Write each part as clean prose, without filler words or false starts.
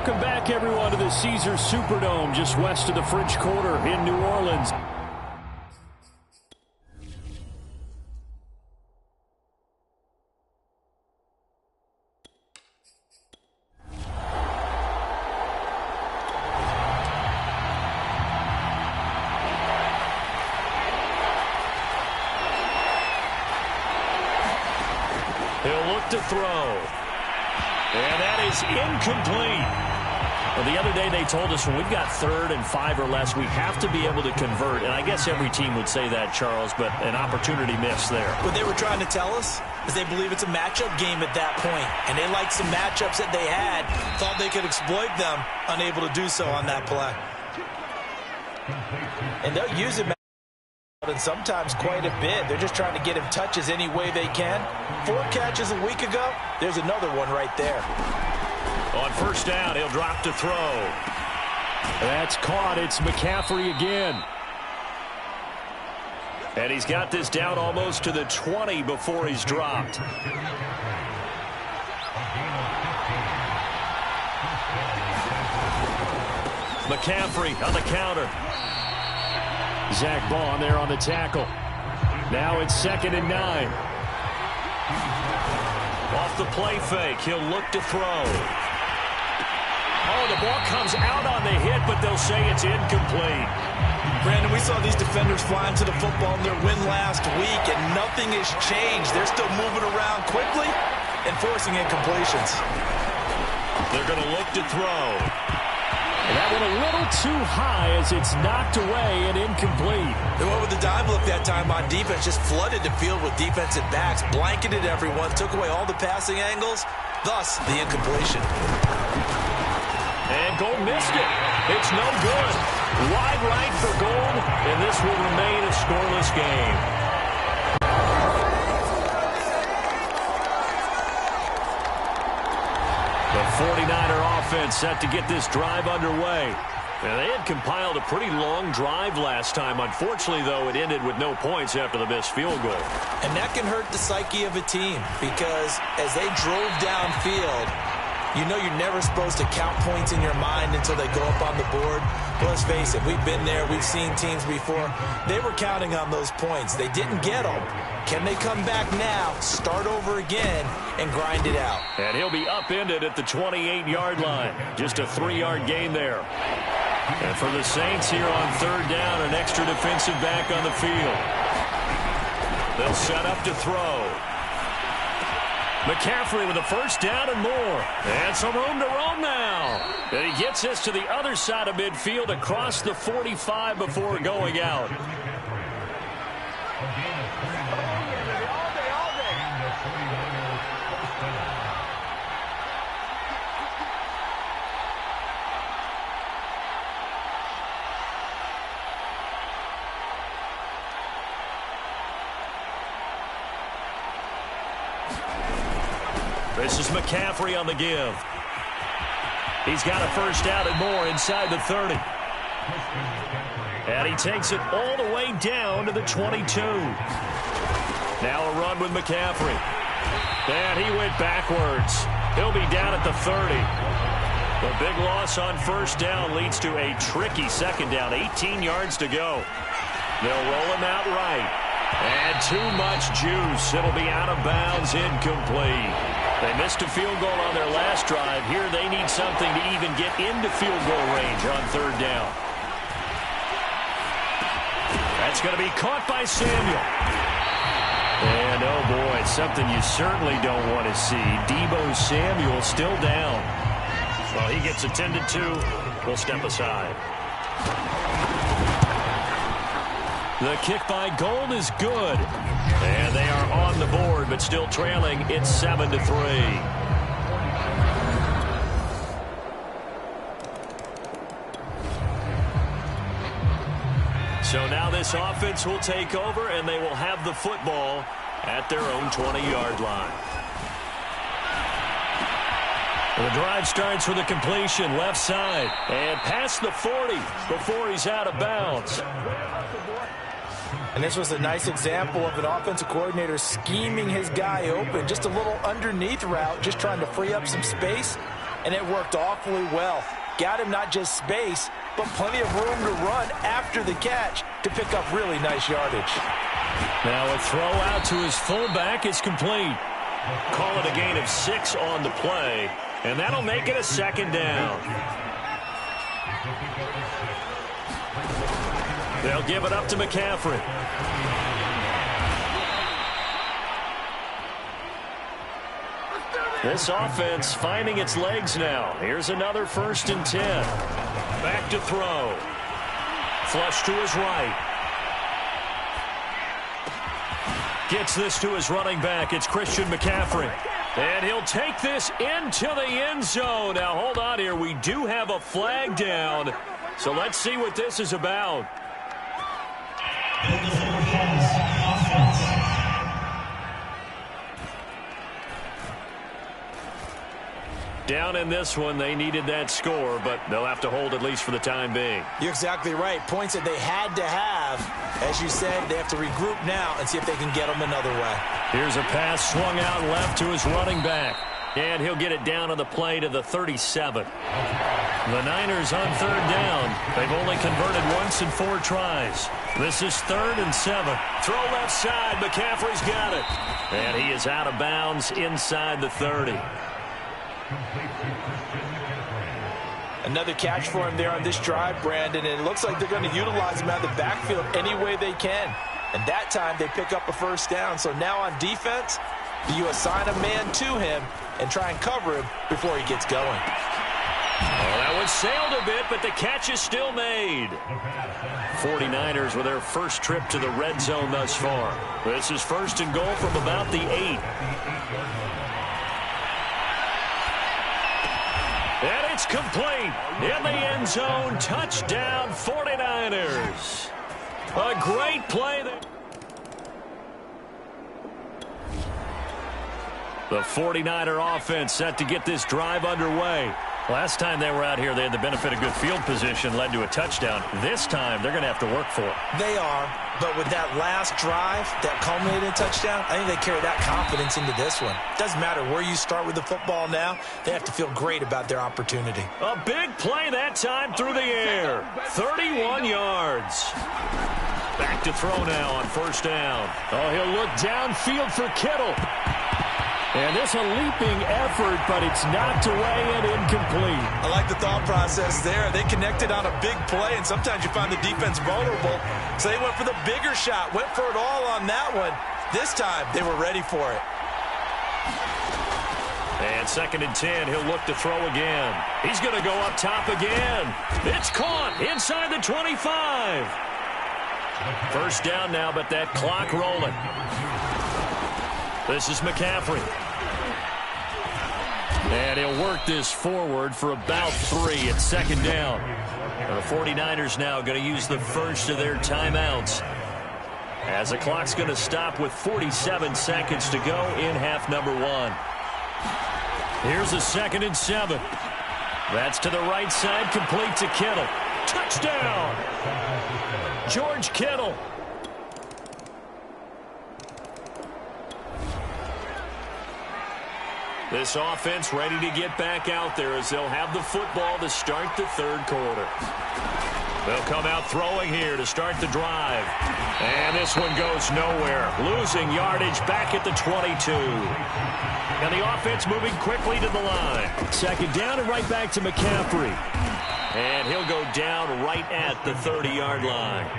Welcome back, everyone, to the Caesars Superdome just west of the French Quarter in New Orleans. He'll look to throw. And that is incomplete. Well, the other day they told us when we've got 3rd and 5 or less, we have to be able to convert. And I guess every team would say that, Charles, but an opportunity missed there. What they were trying to tell us is they believe it's a matchup game at that point. And they liked some matchups that they had, thought they could exploit them, unable to do so on that play. And they'll use it. And sometimes quite a bit. They're just trying to get him touches any way they can. 4 catches a week ago. There's another one right there. On first down, he'll drop to throw. That's caught. It's McCaffrey again. And he's got this down almost to the 20 before he's dropped. McCaffrey on the counter. Zach Bond there on the tackle. Now it's 2nd and 9. Off the play fake, he'll look to throw. Oh, the ball comes out on the hit, but they'll say it's incomplete. Brandon, we saw these defenders flying to the football in their win last week, and nothing has changed. They're still moving around quickly and forcing incompletions. They're going to look to throw. And that went a little too high as it's knocked away and incomplete. They went with the dime look that time on defense, just flooded the field with defensive backs, blanketed everyone, took away all the passing angles, thus the incompletion. And Gold missed it. It's no good. Wide right for Gold, and this will remain a scoreless game. The 49er offense set to get this drive underway. And they had compiled a pretty long drive last time. Unfortunately, though, it ended with no points after the missed field goal. And that can hurt the psyche of a team because as they drove downfield, you know you're never supposed to count points in your mind until they go up on the board. But let's face it, we've been there. We've seen teams before. They were counting on those points. They didn't get them. Can they come back now, start over again, and grind it out? And he'll be upended at the 28-yard line. Just a 3-yard gain there. And for the Saints here on 3rd down, an extra defensive back on the field. They'll set up to throw. McCaffrey with a first down and more. And some room to roam now. And he gets this to the other side of midfield across the 45 before going out. This is McCaffrey on the give. He's got a first down and more inside the 30. And he takes it all the way down to the 22. Now a run with McCaffrey. And he went backwards. He'll be down at the 30. The big loss on first down leads to a tricky second down. 18 yards to go. They'll roll him out right. And too much juice. It'll be out of bounds, incomplete. They missed a field goal on their last drive. Here they need something to even get into field goal range on 3rd down. That's going to be caught by Samuel. And, oh, boy, something you certainly don't want to see. Deebo Samuel still down. Well, he gets attended to. We'll step aside. The kick by Gold is good. And they are on the board, but still trailing. It's 7-3. So now this offense will take over, and they will have the football at their own 20-yard line. The drive starts with a completion left side and past the 40 before he's out of bounds. And this was a nice example of an offensive coordinator scheming his guy open. Just a little underneath route, just trying to free up some space. and it worked awfully well. Got him not just space, but plenty of room to run after the catch to pick up really nice yardage. Now a throw out to his fullback is complete. Call it a gain of 6 on the play, and that'll make it a second down. They'll give it up to McCaffrey. This offense finding its legs now. Here's another 1st and 10. Back to throw. Flush to his right. Gets this to his running back. It's Christian McCaffrey. And he'll take this into the end zone. Now, hold on here. We do have a flag down. So let's see what this is about. Down in this one, they needed that score, but they'll have to hold at least for the time being. You're exactly right. Points that they had to have. As you said, they have to regroup now and see if they can get them another way. Here's a pass swung out left to his running back. And he'll get it down on the play to the 37. The Niners on 3rd down. They've only converted once in 4 tries. This is 3rd and 7. Throw left side. McCaffrey's got it. And he is out of bounds inside the 30. Another catch for him there on this drive, Brandon, and it looks like they're going to utilize him out of the backfield any way they can. And that time they pick up a 1st down. So now on defense, you assign a man to him and try and cover him before he gets going. Well, that one sailed a bit, but the catch is still made. 49ers with their first trip to the red zone thus far. This is 1st and goal from about the 8. And it's complete. In the end zone, touchdown 49ers. A great play there. The 49er offense set to get this drive underway. Last time they were out here, they had the benefit of good field position, led to a touchdown. This time, they're going to have to work for it. They are, but with that last drive that culminated in a touchdown, I think they carry that confidence into this one. Doesn't matter where you start with the football now, they have to feel great about their opportunity. A big play that time through the air. 31 yards. Back to throw now on 1st down. Oh, he'll look downfield for Kittle. And this a leaping effort, but it's knocked away and incomplete. I like the thought process there. They connected on a big play, and sometimes you find the defense vulnerable. So they went for the bigger shot, went for it all on that one. This time, they were ready for it. And 2nd and 10, he'll look to throw again. He's going to go up top again. It's caught inside the 25. 1st down now, but that clock rolling. This is McCaffrey. And he'll work this forward for about 3 at 2nd down. The 49ers now going to use the first of their timeouts, as the clock's going to stop with 47 seconds to go in half number 1. Here's a 2nd and 7. That's to the right side, complete to Kittle. Touchdown! George Kittle. This offense ready to get back out there as they'll have the football to start the 3rd quarter. They'll come out throwing here to start the drive. And this one goes nowhere. Losing yardage back at the 22. And the offense moving quickly to the line. 2nd down and right back to McCaffrey. And he'll go down right at the 30-yard line.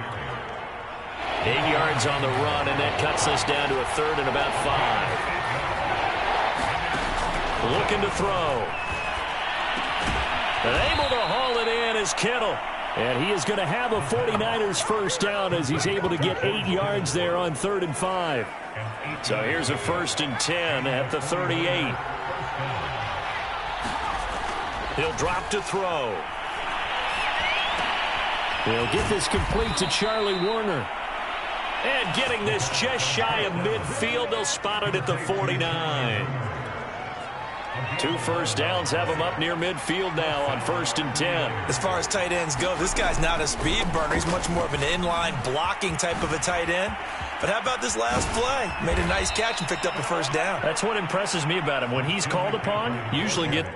8 yards on the run, and that cuts us down to a 3rd and about 5. Looking to throw. And able to haul it in is Kittle. And he is going to have a 49ers 1st down as he's able to get 8 yards there on 3rd and 5. So here's a 1st and 10 at the 38. He'll drop to throw. They'll get this complete to Charlie Warner. And getting this just shy of midfield, they'll spot it at the 49. 2 first downs have him up near midfield now on 1st and 10. As far as tight ends go, this guy's not a speed burner. He's much more of an inline blocking type of a tight end. But how about this last play? Made a nice catch and picked up a 1st down. That's what impresses me about him. When he's called upon, usually get...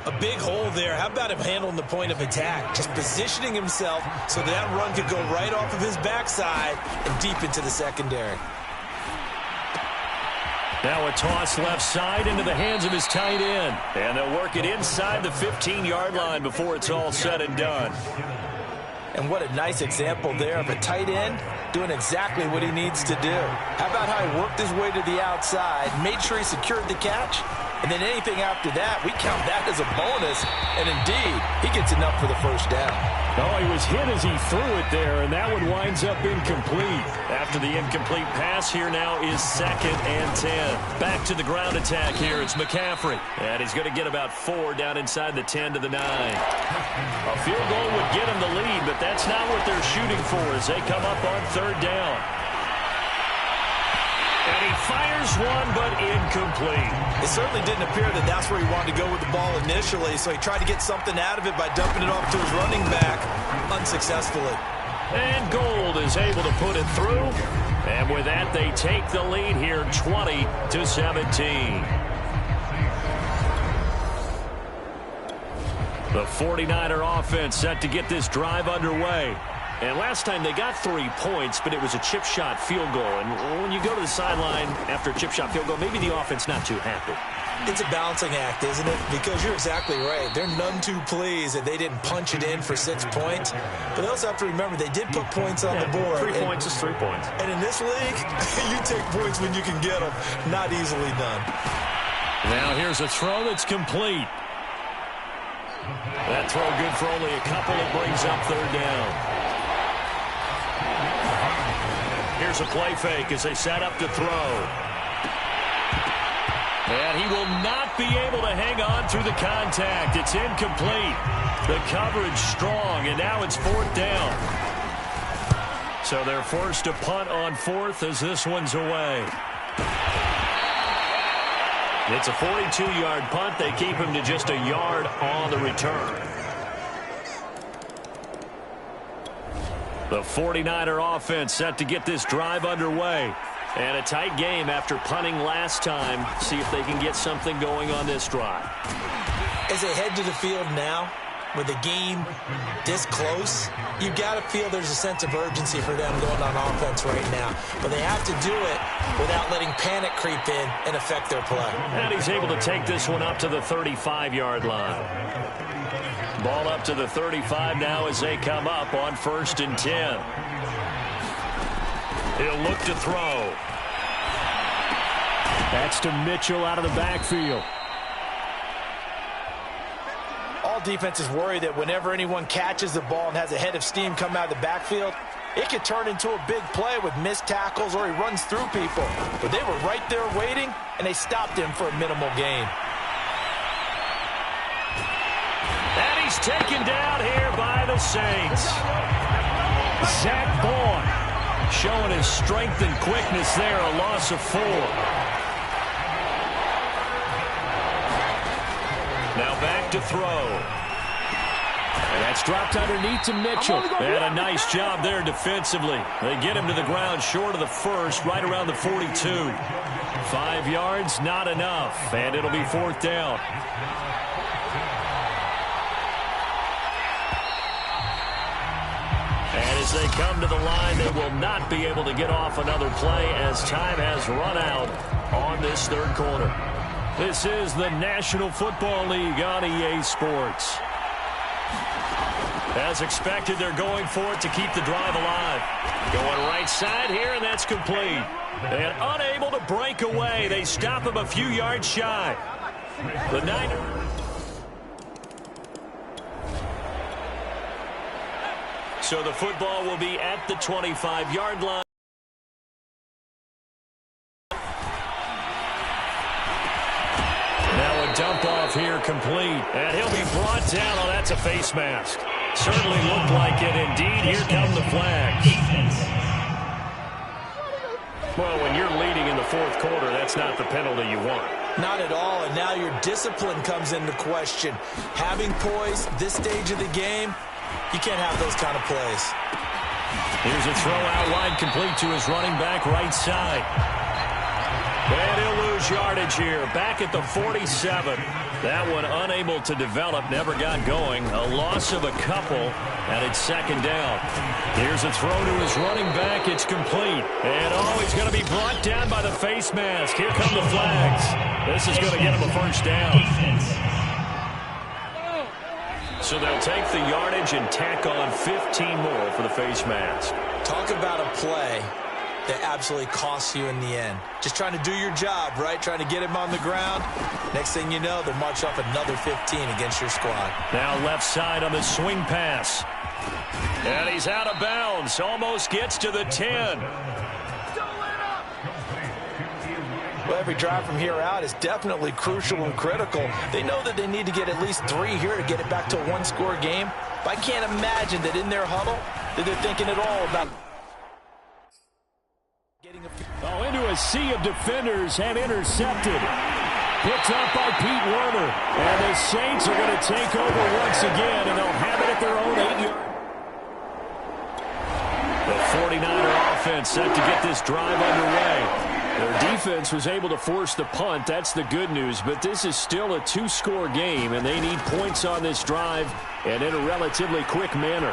A big hole there. How about him handling the point of attack? Just positioning himself so that run could go right off of his backside and deep into the secondary. Now a toss left side into the hands of his tight end. And they'll work it inside the 15-yard line before it's all said and done. And what a nice example there of a tight end doing exactly what he needs to do. How about how he worked his way to the outside, made sure he secured the catch, and then anything after that, we count that as a bonus. And indeed, he gets enough for the first down. Oh, he was hit as he threw it there, and that one winds up incomplete. After the incomplete pass, here now is 2nd and 10. Back to the ground attack here. It's McCaffrey. And he's going to get about 4 down inside the 10 to the 9. A field goal would get him the lead, but that's not what they're shooting for as they come up on 3rd down. And he fires one, but incomplete. It certainly didn't appear that that's where he wanted to go with the ball initially, so he tried to get something out of it by dumping it off to his running back unsuccessfully. And Gold is able to put it through. And with that, they take the lead here 20-17. The 49er offense set to get this drive underway. And last time they got 3 points, but it was a chip shot field goal. And when you go to the sideline after a chip shot field goal, maybe the offense not too happy. It's a balancing act, isn't it? Because you're exactly right. They're none too pleased that they didn't punch it in for 6 points. But they also have to remember they did put points on the board. 3 points is 3 points. And in this league, you take points when you can get them. Not easily done. Now here's a throw that's complete. That throw good for only a couple. It brings up 3rd down. Here's a play fake as they set up to throw. And he will not be able to hang on through the contact. It's incomplete. The coverage strong, and now it's 4th down. So they're forced to punt on 4th as this one's away. It's a 42-yard punt. They keep him to just a yard on the return. The 49er offense set to get this drive underway. And a tight game after punting last time. See if they can get something going on this drive. As they head to the field now, with the game this close, you've got to feel there's a sense of urgency for them going on offense right now. But they have to do it without letting panic creep in and affect their play. And he's able to take this one up to the 35-yard line. Ball up to the 35 now as they come up on 1st and 10. He'll look to throw. That's to Mitchell out of the backfield. All defenses worry that whenever anyone catches the ball and has a head of steam come out of the backfield, it could turn into a big play with missed tackles or he runs through people. But they were right there waiting, and they stopped him for a minimal gain. And he's taken down here by the Saints. Zach Bourne showing his strength and quickness there, a loss of 4. Now back to throw. And that's dropped underneath to Mitchell. And a nice job there defensively. They get him to the ground short of the 1st, right around the 42. 5 yards, not enough. And it'll be 4th down. And as they come to the line, they will not be able to get off another play as time has run out on this 3rd quarter. This is the National Football League on EA Sports. As expected, they're going for it to keep the drive alive. Going right side here, and that's complete. And unable to break away. They stop him a few yards shy. The Niners. So the football will be at the 25-yard line. Now a dump off here complete. And he'll be brought down. Oh, that's a face mask. Certainly looked like it. Indeed, here come the flags. Well, when you're leading in the 4th quarter, that's not the penalty you want. Not at all, and now your discipline comes into question. Having poise this stage of the game, you can't have those kind of plays. Here's a throw out wide complete to his running back right side. And he'll lose lose yardage here, back at the 47. That one unable to develop, never got going. A loss of a couple, and it's second down. Here's a throw to his running back. It's complete. And, he's going to be brought down by the face mask. Here come the flags. This is going to get him a first down. So they'll take the yardage and tack on 15 more for the face mask. Talk about a play that absolutely costs you in the end. Just trying to do your job, right? Trying to get him on the ground. Next thing you know, they'll march off another 15 against your squad. Now left side on the swing pass. And he's out of bounds. Almost gets to the 10. Well, every drive from here out is definitely crucial and critical. They know that they need to get at least 3 here to get it back to a one-score game. But I can't imagine that in their huddle that they're thinking at all about getting into a sea of defenders and intercepted. Picked up by Pete Werner. And the Saints are going to take over once again, and they'll have it at their own 8-yard. The 49er offense set to get this drive underway. Their defense was able to force the punt. That's the good news. But this is still a 2-score game, and they need points on this drive and in a relatively quick manner.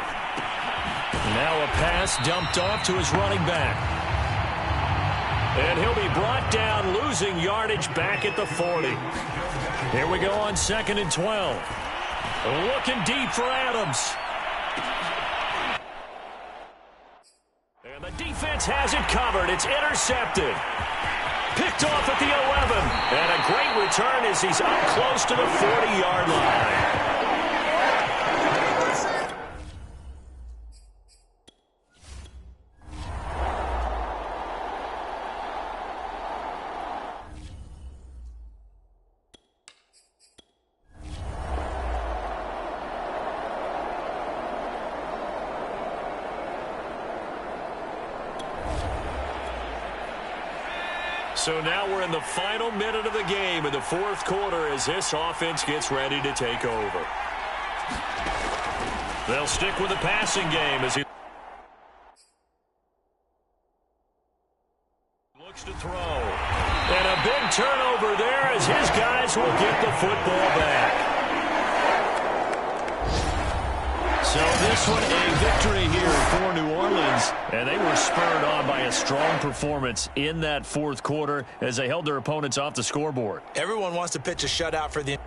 Now a pass dumped off to his running back. And he'll be brought down, losing yardage back at the 40. Here we go on 2nd and 12. Looking deep for Adams. And the defense has it covered. It's intercepted. Picked off at the 11. And a great return as he's up close to the 40-yard line. So now we're in the final minute of the game in the 4th quarter as this offense gets ready to take over. They'll stick with the passing game as he looks to throw. And a big turnover there as his guys will get the football back. So this one a victory here for New Orleans, and they were spurred on by a strong performance in that 4th quarter as they held their opponents off the scoreboard. Everyone wants to pitch a shutout for the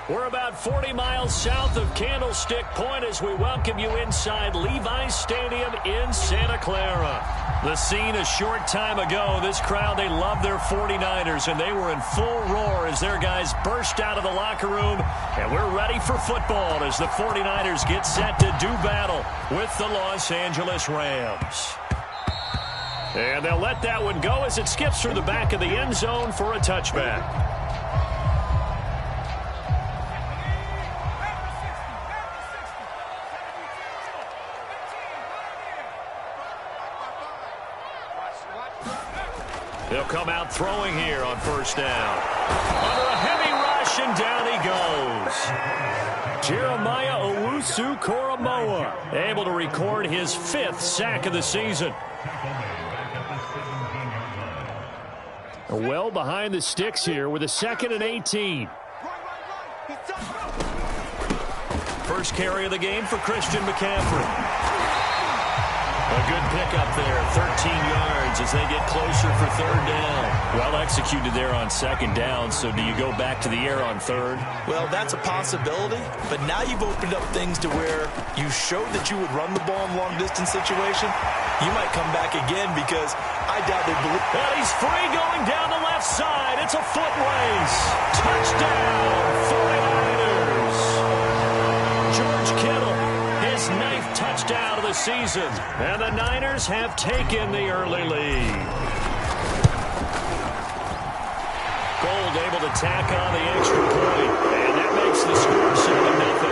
We're about 40 miles south of Candlestick Point as we welcome you inside Levi's Stadium in Santa Clara. The scene a short time ago, this crowd, they love their 49ers, and they were in full roar as their guys burst out of the locker room. And we're ready for football as the 49ers get set to do battle with the Los Angeles Rams. And they'll let that one go as it skips through the back of the end zone for a touchback. They'll come out throwing here on first down. Under a heavy rush, and down he goes. Jeremiah Owusu-Koramoah able to record his 5th sack of the season. Well behind the sticks here with a 2nd and 18. First carry of the game for Christian McCaffrey. A good pickup there, 13 yards as they get closer for 3rd down. Well executed there on 2nd down, so do you go back to the air on 3rd? Well, that's a possibility, but now you've opened up things to where you showed that you would run the ball in long-distance situation. You might come back again because I doubt they believe. And he's free going down the left side. It's a foot race. Touchdown, 49ers. George Kittle, his 9th touchdown of the season. And the Niners have taken the early lead. Gold able to tack on the extra point. And that makes the score 7-0.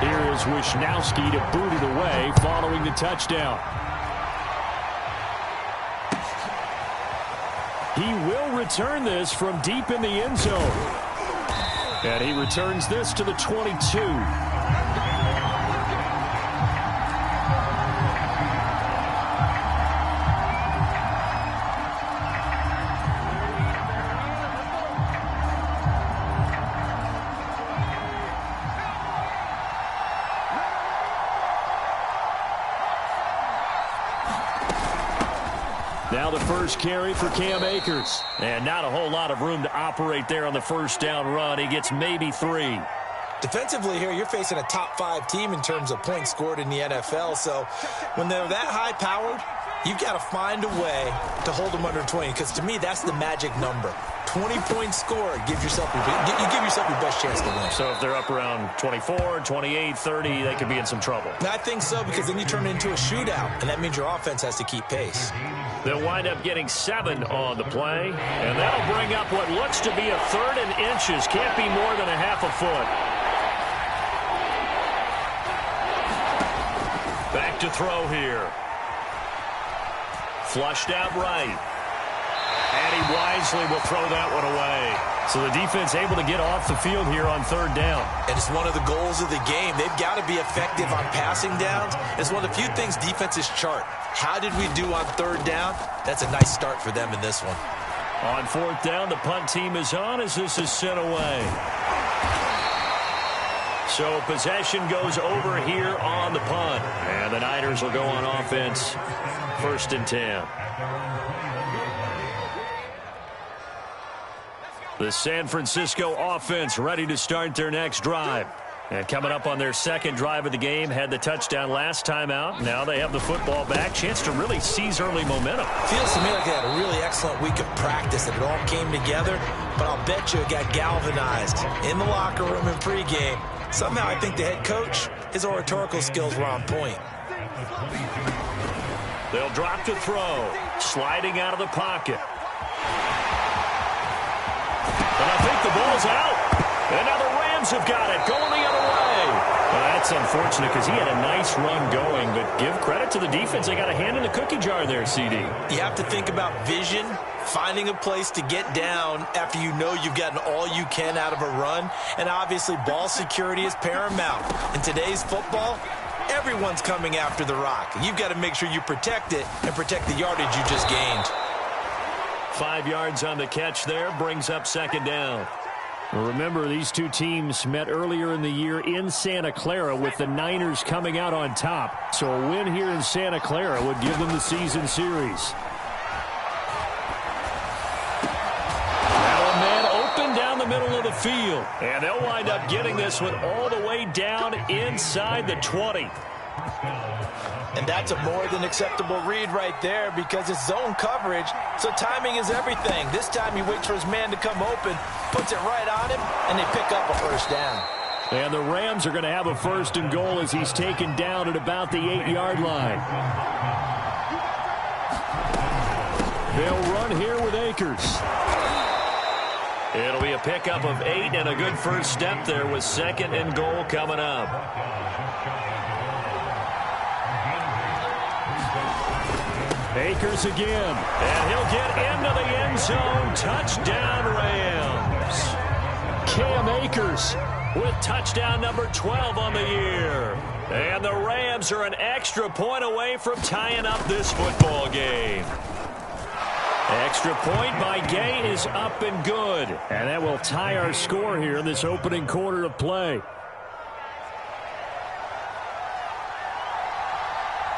Here is Wishnowski to boot it away following the touchdown. He will return this from deep in the end zone. And he returns this to the 22. Now the first carry for Cam Akers. And not a whole lot of room to operate there on the first down run. He gets maybe 3. Defensively here, you're facing a top 5 team in terms of points scored in the NFL. So when they're that high-powered, you've got to find a way to hold them under 20. Because to me, that's the magic number. 20 points scored, you give yourself your best chance to win. So if they're up around 24, 28, 30, they could be in some trouble. I think so, because then you turn it into a shootout, and that means your offense has to keep pace. They'll wind up getting 7 on the play, and that'll bring up what looks to be a 3rd and inches. Can't be more than a half a foot. Back to throw here. Flushed out right. And he wisely will throw that one away. So the defense able to get off the field here on 3rd down. And it's one of the goals of the game. They've got to be effective on passing downs. It's one of the few things defenses chart. How did we do on 3rd down? That's a nice start for them in this one. On 4th down, the punt team is on as this is sent away. So possession goes over here on the punt. And the Niners will go on offense. 1st and 10. The San Francisco offense ready to start their next drive. And coming up on their 2nd drive of the game, had the touchdown last time out. Now they have the football back. Chance to really seize early momentum. Feels to me like they had a really excellent week of practice, and it all came together. But I'll bet you it got galvanized in the locker room in pregame. Somehow I think the head coach, his oratorical skills were on point. They'll drop to throw. Sliding out of the pocket. And I think the ball's out. And now the Rams have got it, going the other way. Well, that's unfortunate because he had a nice run going, but give credit to the defense. They got a hand in the cookie jar there, CD. You have to think about vision, finding a place to get down after you know you've gotten all you can out of a run. And obviously, ball security is paramount. In today's football, everyone's coming after the rock. You've got to make sure you protect it and protect the yardage you just gained. 5 yards on the catch there, brings up 2nd down. Well, remember, these two teams met earlier in the year in Santa Clara with the Niners coming out on top. So a win here in Santa Clara would give them the season series. middle of the field. And they'll wind up getting this one all the way down inside the 20. And that's a more than acceptable read right there because it's zone coverage, so timing is everything. This time he waits for his man to come open, puts it right on him, and they pick up a first down. And the Rams are going to have a 1st and goal as he's taken down at about the 8-yard line. They'll run here with Akers. It'll be a pickup of 8 and a good first step there with 2nd and goal coming up. Akers again, and he'll get into the end zone. Touchdown, Rams. Cam Akers with touchdown number 12 on the year. And the Rams are an extra point away from tying up this football game. Extra point by Gay is up and good. And that will tie our score here in this opening quarter of play.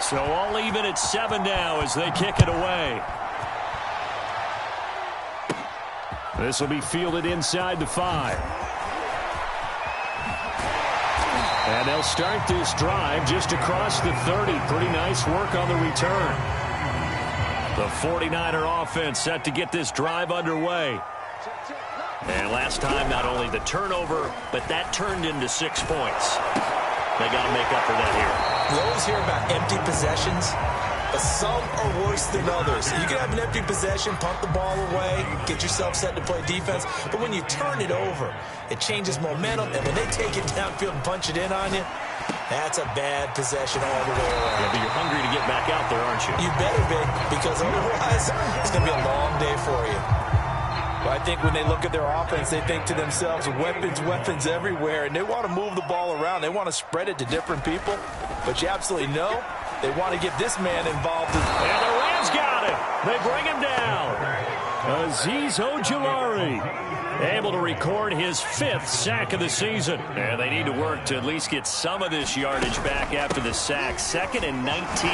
So all even at 7 now as they kick it away. This will be fielded inside the 5. And they'll start this drive just across the 30. Pretty nice work on the return. The 49er offense set to get this drive underway. And last time, not only the turnover, but that turned into 6 points. They got to make up for that here. We always hear about empty possessions, but some are worse than others. You can have an empty possession, punt the ball away, get yourself set to play defense, but when you turn it over, it changes momentum, and when they take it downfield and punch it in on you, that's a bad possession all the way around. Yeah, but you're hungry to get back out there, aren't you? You better be, because otherwise it's going to be a long day for you. Well, I think when they look at their offense, they think to themselves, weapons, weapons everywhere, and they want to move the ball around. They want to spread it to different people, but you absolutely know they want to get this man involved. And the Rams got him. They bring him down. Azeez Ojulari able to record his 5th sack of the season. And they need to work to at least get some of this yardage back after the sack. 2nd and 19.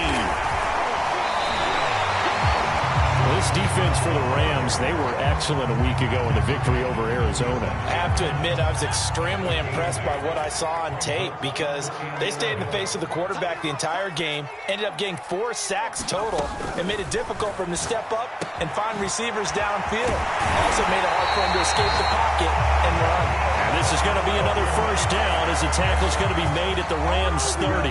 This defense for the Rams, they were excellent a week ago in the victory over Arizona. I have to admit, I was extremely impressed by what I saw on tape because they stayed in the face of the quarterback the entire game, ended up getting 4 sacks total, and made it difficult for him to step up and find receivers downfield. Also made it hard for him to escape the pocket and run. And this is going to be another first down as the tackle is going to be made at the Rams 30.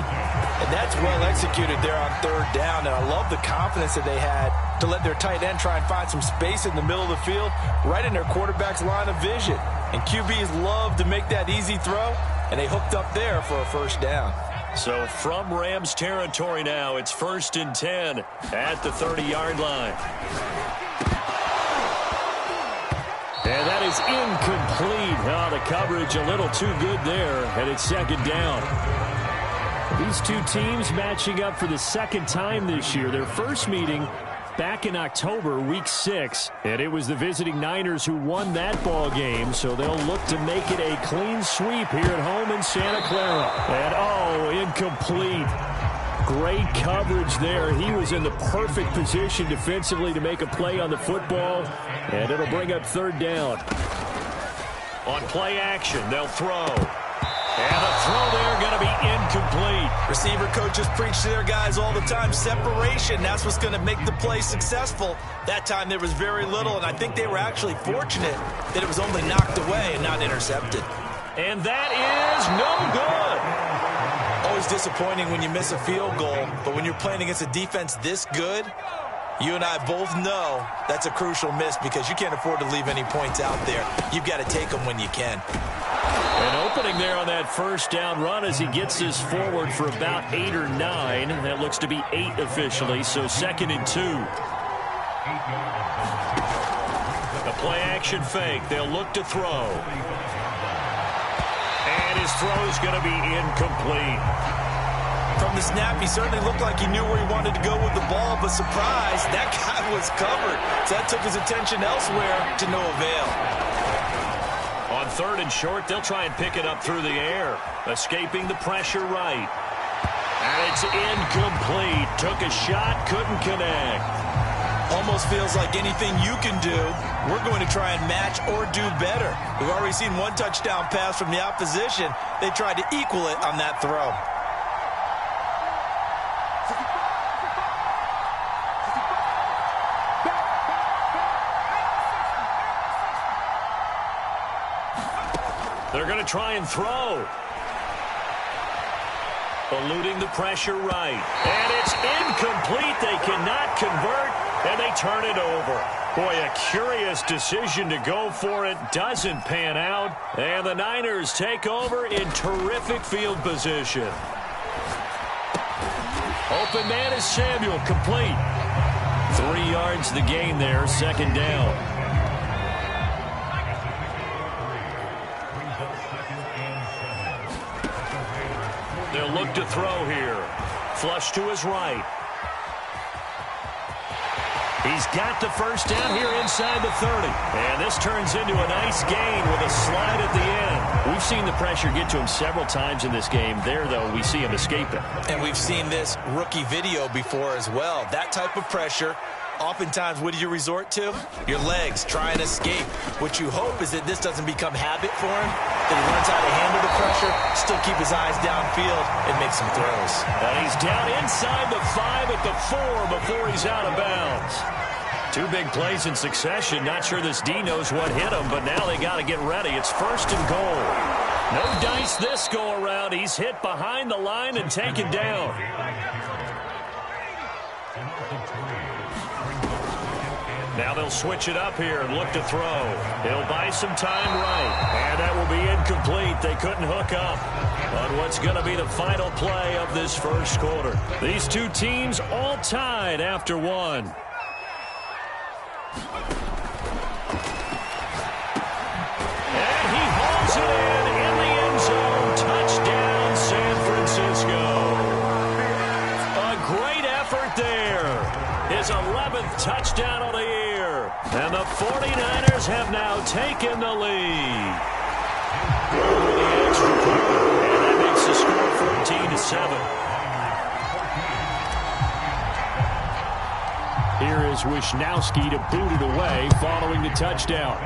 And that's well executed there on 3rd down, and I love the confidence that they had to let their tight end try and find some space in the middle of the field, right in their quarterback's line of vision. And QBs love to make that easy throw, and they hooked up there for a first down. So from Rams territory now, it's 1st and 10 at the 30-yard line. And that is incomplete. Oh, the coverage a little too good there, and it's 2nd down. These two teams matching up for the 2nd time this year. Their first meeting back in October, week 6, and it was the visiting Niners who won that ball game, so they'll look to make it a clean sweep here at home in Santa Clara. And, oh, incomplete. Great coverage there. He was in the perfect position defensively to make a play on the football, and it'll bring up 3rd down. On play action, they'll throw. And the throw there going to be incomplete. Receiver coaches preach to their guys all the time. Separation, that's what's going to make the play successful. That time there was very little, and I think they were actually fortunate that it was only knocked away and not intercepted. And that is no good. Always disappointing when you miss a field goal, but when you're playing against a defense this good, you and I both know that's a crucial miss because you can't afford to leave any points out there. You've got to take them when you can. An opening there on that first down run as he gets this forward for about 8 or 9. That looks to be 8 officially, so 2nd and 2. The play action fake. They'll look to throw. And his throw is going to be incomplete. From the snap, he certainly looked like he knew where he wanted to go with the ball, but surprise, that guy was covered. So that took his attention elsewhere to no avail. On 3rd and short, they'll try and pick it up through the air, escaping the pressure right. And it's incomplete. Took a shot, couldn't connect. Almost feels like anything you can do, we're going to try and match or do better. We've already seen one touchdown pass from the opposition. They tried to equal it on that throw. They're going to try and throw. Eluding the pressure right. And it's incomplete. They cannot convert, and they turn it over. Boy, a curious decision to go for it. Doesn't pan out. And the Niners take over in terrific field position. Open man is Samuel, complete. 3 yards the gain there, second down. They'll look to throw here. Flush to his right. He's got the first down here inside the 30. And this turns into a nice gain with a slide at the end. We've seen the pressure get to him several times in this game. There, though, we see him escape it. And we've seen this rookie video before as well. That type of pressure, oftentimes, what do you resort to? Your legs, try and escape. What you hope is that this doesn't become habit for him, that he learns how to handle the pressure, still keep hhis eyes downfield, and make some throws. And he's down inside the 5 at the 4 before he's out of bounds. 2 big plays in succession. Not sure this D knows what hit him, but now they got to get ready. It's first and goal. No dice this go around. He's hit behind the line and taken down. Now they'll switch it up here and look to throw. He'll buy some time right. And that will be incomplete. They couldn't hook up on what's going to be the final play of this first quarter. These two teams all tied after one. And he hauls it in the end zone. Touchdown, San Francisco. A great effort there. His 11th touchdown of the year. And the 49ers have now taken the lead. Over the extra point. And that makes the score 14-7. Here is Wisnowski to boot it away following the touchdown.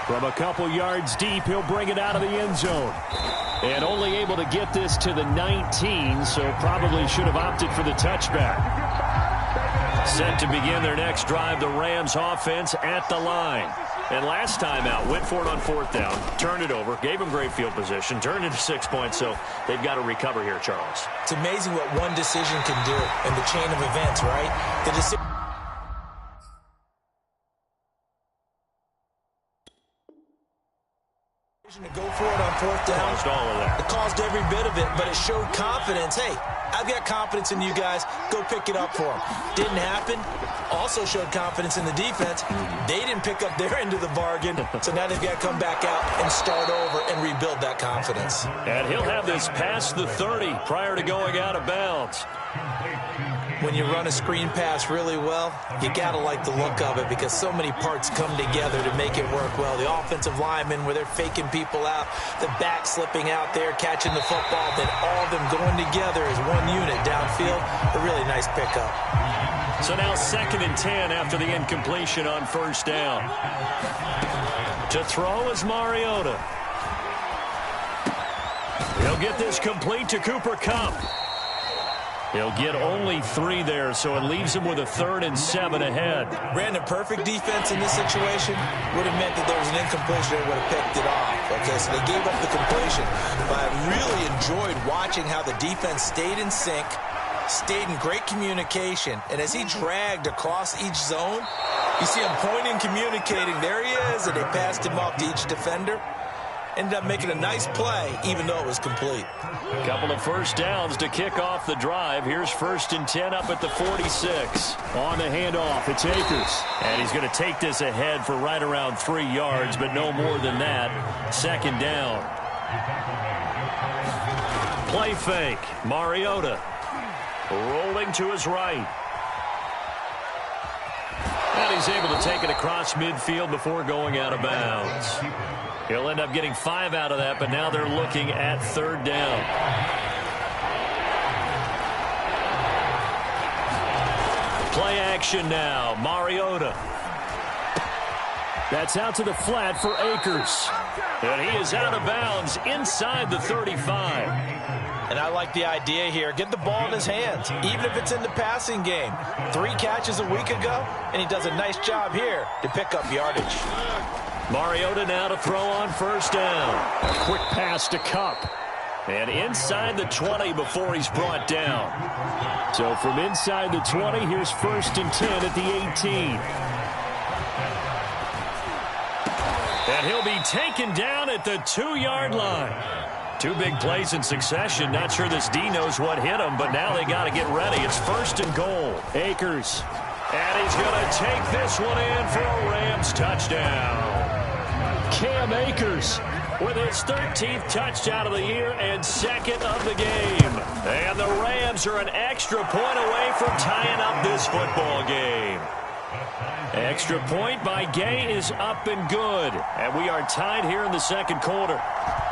From a couple yards deep, he'll bring it out of the end zone. And only able to get this to the 19, so probably should have opted for the touchback. Set to begin their next drive, the Rams offense at the line. And last time out, went for it on 4th down, turned it over, gave them great field position, turned it to 6 points, so they've got to recover here, Charles. It's amazing what one decision can do in the chain of events, right? The decision to go for it on 4th down. Caused all of that. It caused every bit of it, but it showed confidence. Hey, I've got confidence in you guys. Go pick it up for them. Didn't happen. Also showed confidence in the defense. They didn't pick up their end of the bargain, so now they've got to come back out and start over and rebuild that confidence. And he'll have this past the 30 prior to going out of bounds. When you run a screen pass really well, you got to like the look of it because so many parts come together to make it work well. The offensive linemen, where they're faking people out, the back slipping out there, catching the football, then all of them going together as one unit downfield. A really nice pickup. So now 2nd and 10 after the incompletion on 1st down. To throw is Mariota. He'll get this complete to Cooper Kupp. He'll get only 3 there, so it leaves him with a 3rd and 7 ahead. Brandon, perfect defense in this situation would have meant that there was an incompletion and would have picked it off. Okay, so they gave up the completion. But I really enjoyed watching how the defense stayed in sync, stayed in great communication, and as he dragged across each zone, you see him pointing, communicating. There he is, and they passed him off to each defender. Ended up making a nice play, even though it was complete. A couple of first downs to kick off the drive. Here's 1st and 10 up at the 46. On the handoff, it's Akers. And he's going to take this ahead for right around 3 yards, but no more than that. 2nd down. Play fake. Mariota rolling to his right. And he's able to take it across midfield before going out of bounds. He'll end up getting 5 out of that, but now they're looking at 3rd down. Play action now. Mariota. That's out to the flat for Akers. And he is out of bounds inside the 35. And I like the idea here. Get the ball in his hands, even if it's in the passing game. 3 catches a week ago, and he does a nice job here to pick up yardage. Mariota now to throw on first down. A quick pass to Kupp. And inside the 20 before he's brought down. So from inside the 20, here's 1st and 10 at the 18. And he'll be taken down at the 2-yard line. 2 big plays in succession. Not sure this D knows what hit him, but now they got to get ready. It's 1st and goal. Akers. And he's going to take this one in for a Rams touchdown. Cam Akers with his 13th touchdown of the year and 2nd of the game. And the Rams are an extra point away from tying up this football game. Extra point by Gay is up and good. And we are tied here in the 2nd quarter.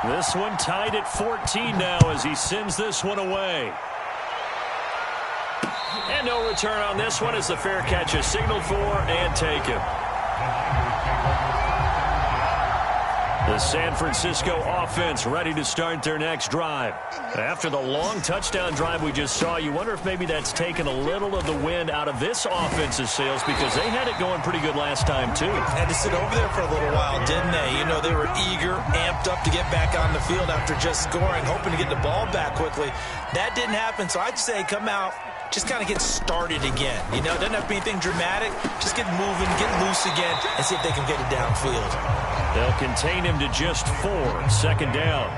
This one tied at 14 now as he sends this one away. And no return on this one as the fair catch is signaled for and taken. The San Francisco offense ready to start their next drive. After the long touchdown drive we just saw, you wonder if maybe that's taken a little of the wind out of this offense's sails because they had it going pretty good last time too. Had to sit over there for a little while, didn't they? You know, they were eager, amped up to get back on the field after just scoring, hoping to get the ball back quickly. That didn't happen, so I'd say come out, just kind of get started again. You know, it doesn't have to be anything dramatic. Just get moving, get loose again, and see if they can get it downfield. They'll contain him to just 4. 2nd down.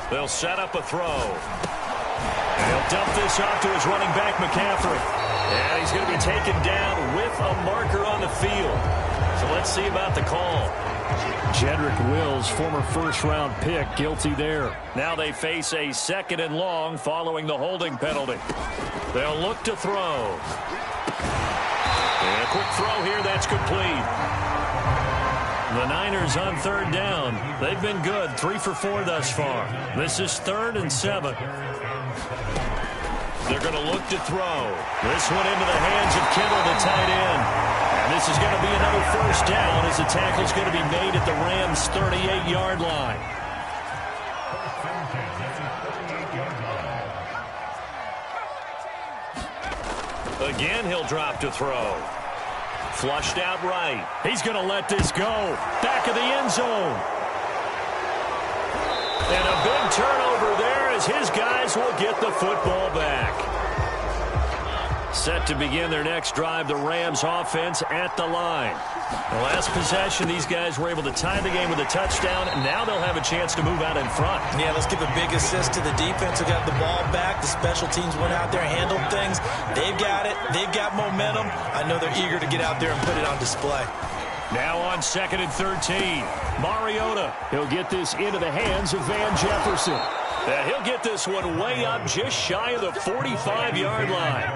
They'll set up a throw. And he'll dump this off to his running back, McCaffrey. And he's going to be taken down with a marker on the field. So let's see about the call. Jedrick Wills, former 1st-round pick, guilty there. Now they face a 2nd and long following the holding penalty. They'll look to throw. And a quick throw here, that's complete. The Niners on 3rd down. They've been good, 3 for 4 thus far. This is 3rd and 7. They're going to look to throw. This one into the hands of Kittle, the tight end. And this is going to be another 1st down as the tackle's going to be made at the Rams' 38-yard line. Again, he'll drop to throw. Flushed out right. He's going to let this go. Back of the end zone. And a big turnover there as his guys will get the football back. Set to begin their next drive, the Rams offense at the line. The last possession, these guys were able to tie the game with a touchdown, and now they'll have a chance to move out in front. Yeah, let's give a big assist to the defense who got the ball back. The special teams went out there and handled things. They've got it. They've got momentum. I know they're eager to get out there and put it on display. Now on 2nd and 13. Mariota. He'll get this into the hands of Van Jefferson. And he'll get this one way up just shy of the 45-yard line.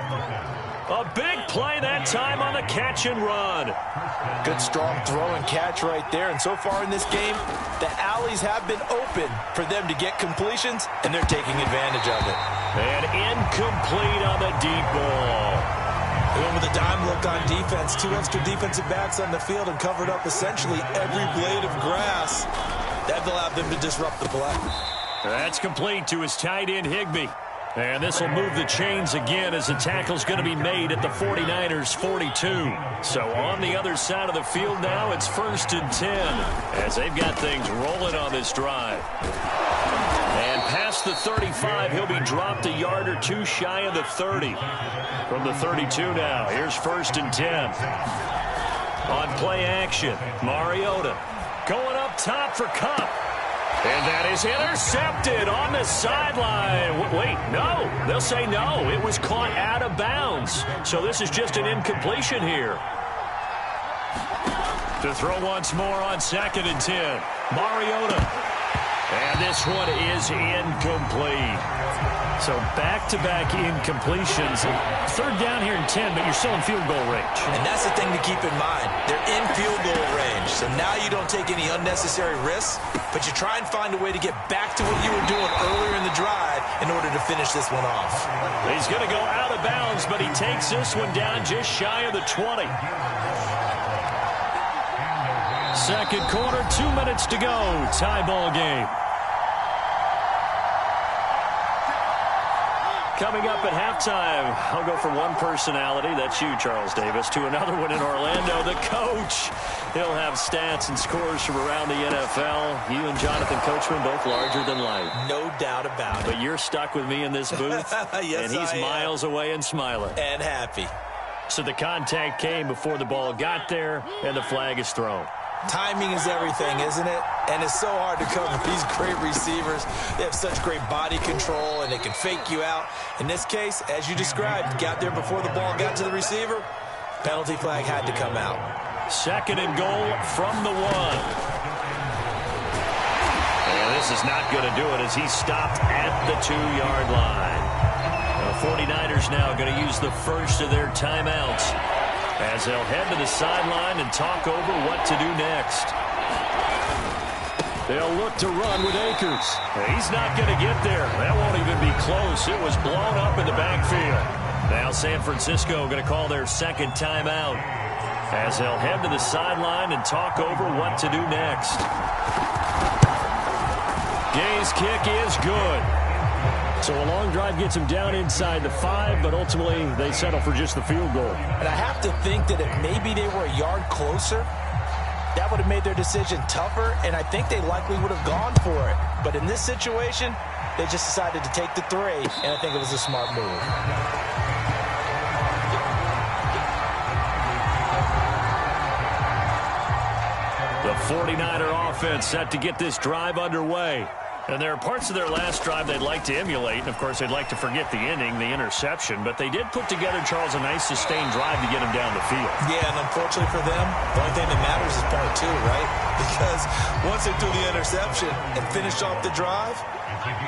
A big play that time on the catch and run. Good strong throw and catch right there. And so far in this game, the alleys have been open for them to get completions, and they're taking advantage of it. And incomplete on the deep ball. Going with a dime look on defense. 2 extra defensive backs on the field and covered up essentially every blade of grass. That allowed them to disrupt the play. That's complete to his tight end, Higbee. And this will move the chains again as the tackle's going to be made at the 49ers' 42. So on the other side of the field now, it's 1st and 10 as they've got things rolling on this drive. And past the 35, he'll be dropped a yard or 2 shy of the 30. From the 32 now, here's 1st and 10. On play action, Mariota going up top for Kupp. And that is intercepted on the sideline. Wait, no. They'll say no. It was caught out of bounds. So this is just an incompletion here. To throw once more on 2nd and 10. Mariota. And this one is incomplete. So back-to-back incompletions. Third down here in 10, but you're still in field goal range. And that's the thing to keep in mind. They're in field goal range. So now you don't take any unnecessary risks, but you try and find a way to get back to what you were doing earlier in the drive in order to finish this one off. He's going to go out of bounds, but he takes this one down just shy of the 20. Second quarter, 2 minutes to go. Tie ball game. Coming up at halftime, I'll go from one personality, that's you, Charles Davis, to another one in Orlando, the coach. He'll have stats and scores from around the NFL. You and Jonathan Coachman both larger than life. No doubt about it. But you're stuck with me in this booth, yes, and he's miles away and smiling. And happy. So the contact came before the ball got there, and the flag is thrown. Timing is everything, isn't it? And it's so hard to cover these great receivers. They have such great body control, and they can fake you out. In this case, as you described, got there before the ball got to the receiver. Penalty flag had to come out. Second and goal from the 1. And this is not going to do it as he's stopped at the 2-yard line. The 49ers now going to use the first of their timeouts, as they'll head to the sideline and talk over what to do next. They'll look to run with Akers. He's not going to get there. That won't even be close. It was blown up in the backfield. Now San Francisco going to call their second timeout, as they'll head to the sideline and talk over what to do next. Gay's kick is good. So a long drive gets them down inside the 5, but ultimately they settle for just the field goal. And I have to think that if maybe they were a yard closer, that would have made their decision tougher, and I think they likely would have gone for it. But in this situation, they just decided to take the 3, and I think it was a smart move. The 49er offense set to get this drive underway. And there are parts of their last drive they'd like to emulate. And, of course, they'd like to forget the inning, the interception. But they did put together, Charles, a nice sustained drive to get them down the field. Yeah, and unfortunately for them, the only thing that matters is point 2, right? Because once they threw the interception and finished off the drive,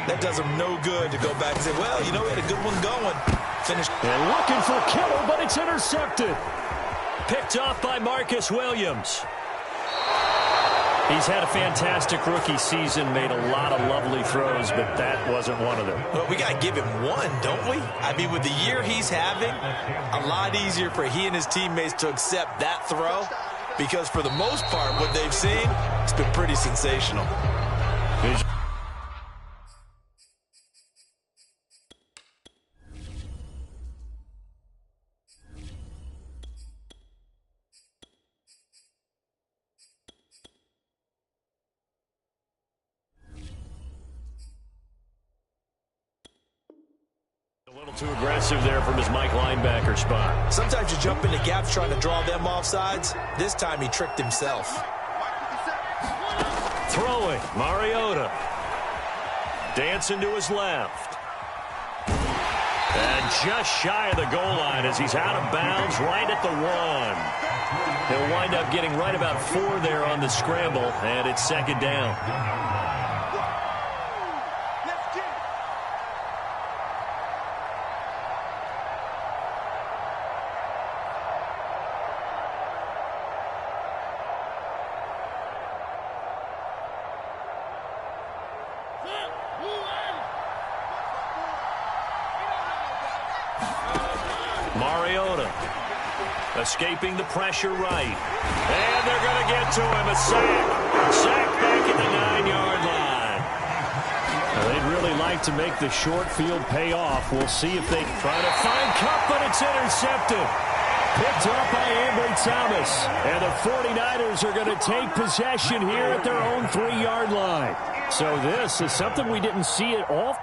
that does them no good to go back and say, well, you know, we had a good one going. Finished. And looking for Kittle, but it's intercepted. Picked off by Marcus Williams. He's had a fantastic rookie season, made a lot of lovely throws, but that wasn't one of them. Well, we got to give him one, don't we? I mean, with the year he's having, a lot easier for he and his teammates to accept that throw, because for the most part, what they've seen, it's been pretty sensational. A little too aggressive there from his Mike linebacker spot. Sometimes you jump into gaps trying to draw them off sides. This time he tricked himself. Throwing, Mariota. Dancing to his left. And just shy of the goal line as he's out of bounds right at the 1. He'll wind up getting right about 4 there on the scramble, and it's second down. Mariota escaping the pressure right. And they're going to get to him. A sack. Sack back at the 9-yard line. Well, they'd really like to make the short field pay off. We'll see if they try to find Kupp, but it's intercepted. Picked up by Ambry Thomas. And the 49ers are going to take possession here at their own 3-yard line. So this is something we didn't see at all.